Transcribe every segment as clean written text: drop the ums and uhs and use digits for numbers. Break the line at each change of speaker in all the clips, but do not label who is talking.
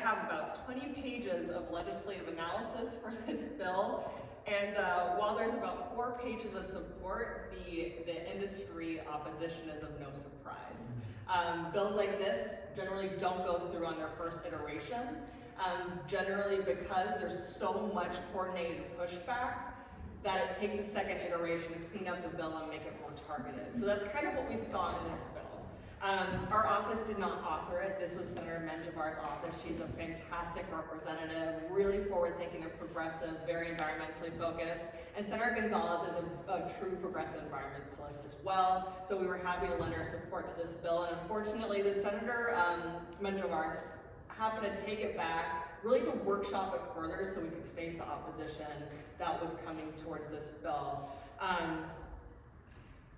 have about 20 pages of legislative analysis for this bill, and while there's about 4 pages of support, the industry opposition is of no surprise. Bills like this generally don't go through on their first iteration, generally because there's so much coordinated pushback that it takes a second iteration to clean up the bill and make it more targeted. So that's kind of what we saw in this bill. Our office did not author it. This was Senator Menjivar's office. She's a fantastic representative, really forward-thinking and progressive, very environmentally focused. And Senator Gonzalez is a true progressive environmentalist as well. So we were happy to lend our support to this bill. And unfortunately, the Senator Menjivar happened to take it back, really to workshop it further so we could face the opposition that was coming towards this bill.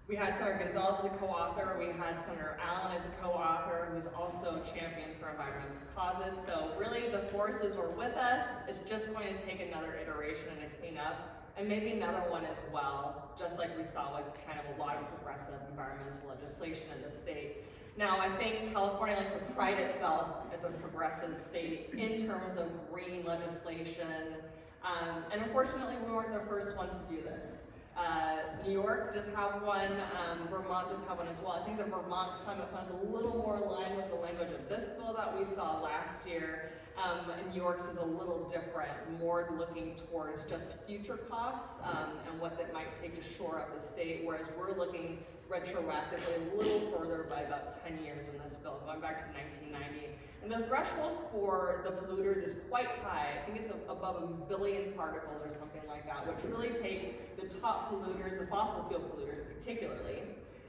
We had Senator Gonzalez as a co-author, we had Senator Allen as a co-author, who's also a champion for environmental causes. So really the forces were with us. It's just going to take another iteration and a cleanup, and maybe another one as well, just like we saw with kind of a lot of progressive environmental legislation in the state. Now, I think California likes to pride itself as a progressive state in terms of green legislation, and unfortunately we weren't the first ones to do this. New York does have one, Vermont does have one as well. I think the Vermont Climate Fund is a little more aligned with the language of this bill that we saw last year. And New York's is a little different, more looking towards just future costs and what that might take to shore up the state, whereas we're looking retroactively a little further by about 10 years in this bill, going back to 1990. And the threshold for the polluters is quite high. I think it's above 1 billion particles or something like that, which really takes the top polluters, the fossil fuel polluters particularly,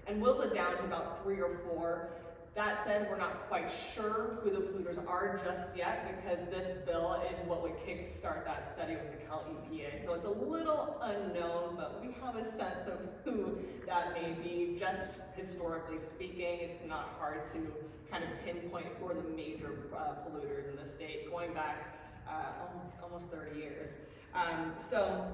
and whittles it down to about 3 or 4. That said, we're not quite sure who the polluters are just yet, because this bill is what would kickstart that study with the Cal EPA. So it's a little unknown, but we have a sense of who that may be. Just historically speaking, it's not hard to kind of pinpoint who are the major polluters in the state, going back almost 30 years. So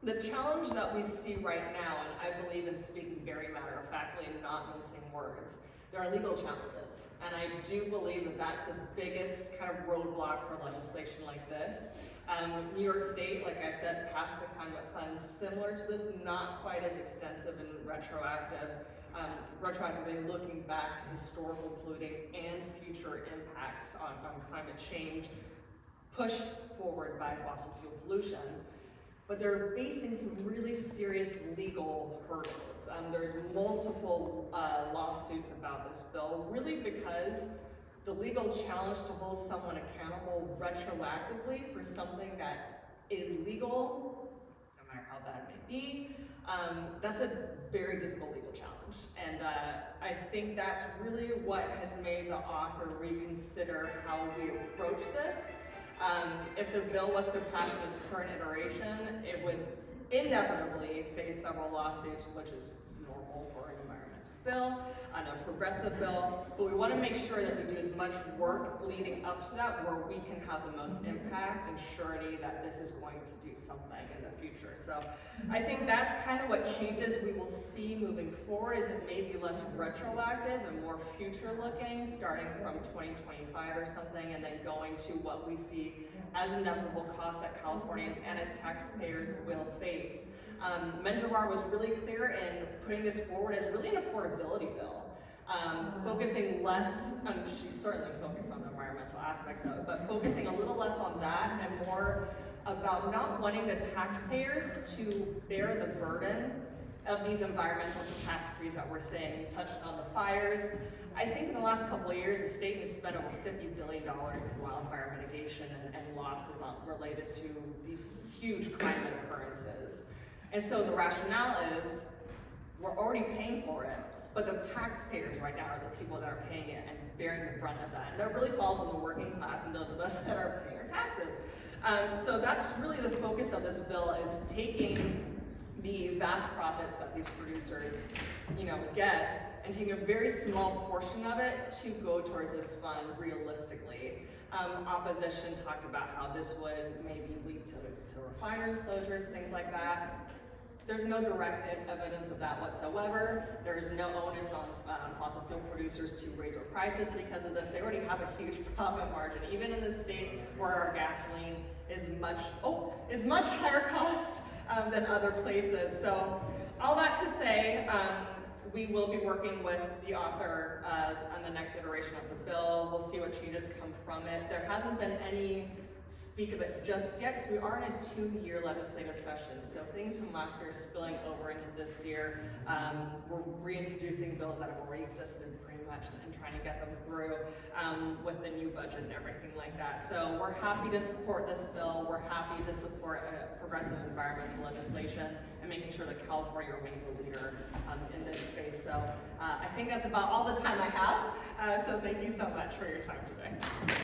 the challenge that we see right now, and I believe in speaking very matter-of-factly and not mincing words, there are legal challenges, and I do believe that that's the biggest kind of roadblock for legislation like this. New York State, like I said, passed a climate fund similar to this, not quite as extensive and retroactively looking back to historical polluting and future impacts on climate change, pushed forward by fossil fuel pollution. But they're facing some really serious legal hurdles. There's multiple lawsuits about this bill, really because the legal challenge to hold someone accountable retroactively for something that is legal, no matter how bad it may be, that's a very difficult legal challenge. And I think that's really what has made the author reconsider how we approach this. If the bill was to pass in its current iteration, it would inevitably face several lawsuits, which is normal for an environmental bill, and a progressive bill, but we want to make sure that we do as much work leading up to that where we can have the most impact and surety that this is going to do something in the future. So I think that's kind of what changes we will see moving forward, is it may be less retroactive and more future looking, starting from 2025 or something, and then going to what we see as inevitable costs that Californians and as taxpayers will face. Menjivar was really clear in putting this forward as really an affordability bill. Focusing less, she certainly focused on the environmental aspects of it, but focusing a little less on that and more about not wanting the taxpayers to bear the burden of these environmental catastrophes that we're seeing. You touched on the fires. I think in the last couple of years, the state has spent over $50 billion in wildfire mitigation and losses related to these huge climate occurrences. And so the rationale is, we're already paying for it, but the taxpayers right now are the people that are paying it and bearing the brunt of that. And that really falls on the working class and those of us that are paying our taxes. So that's really the focus of this bill, is taking the vast profits that these producers, get, and taking a very small portion of it to go towards this fund realistically. Opposition talked about how this would maybe lead to refinery closures, things like that. there's no direct evidence of that whatsoever. There is no onus on fossil fuel producers to raise their prices because of this. They already have a huge profit margin, even in the state where our gasoline is much higher cost than other places. So all that to say, we will be working with the author on the next iteration of the bill. We'll see what changes come from it. There hasn't been any speak of it just yet because we are in a 2-year legislative session. So things from last year spilling over into this year. We're reintroducing bills that have already existed pretty much and trying to get them through with the new budget and everything like that. So we're happy to support this bill. We're happy to support progressive environmental legislation and making sure that California remains a leader in this space. So I think that's about all the time I have. So thank you so much for your time today.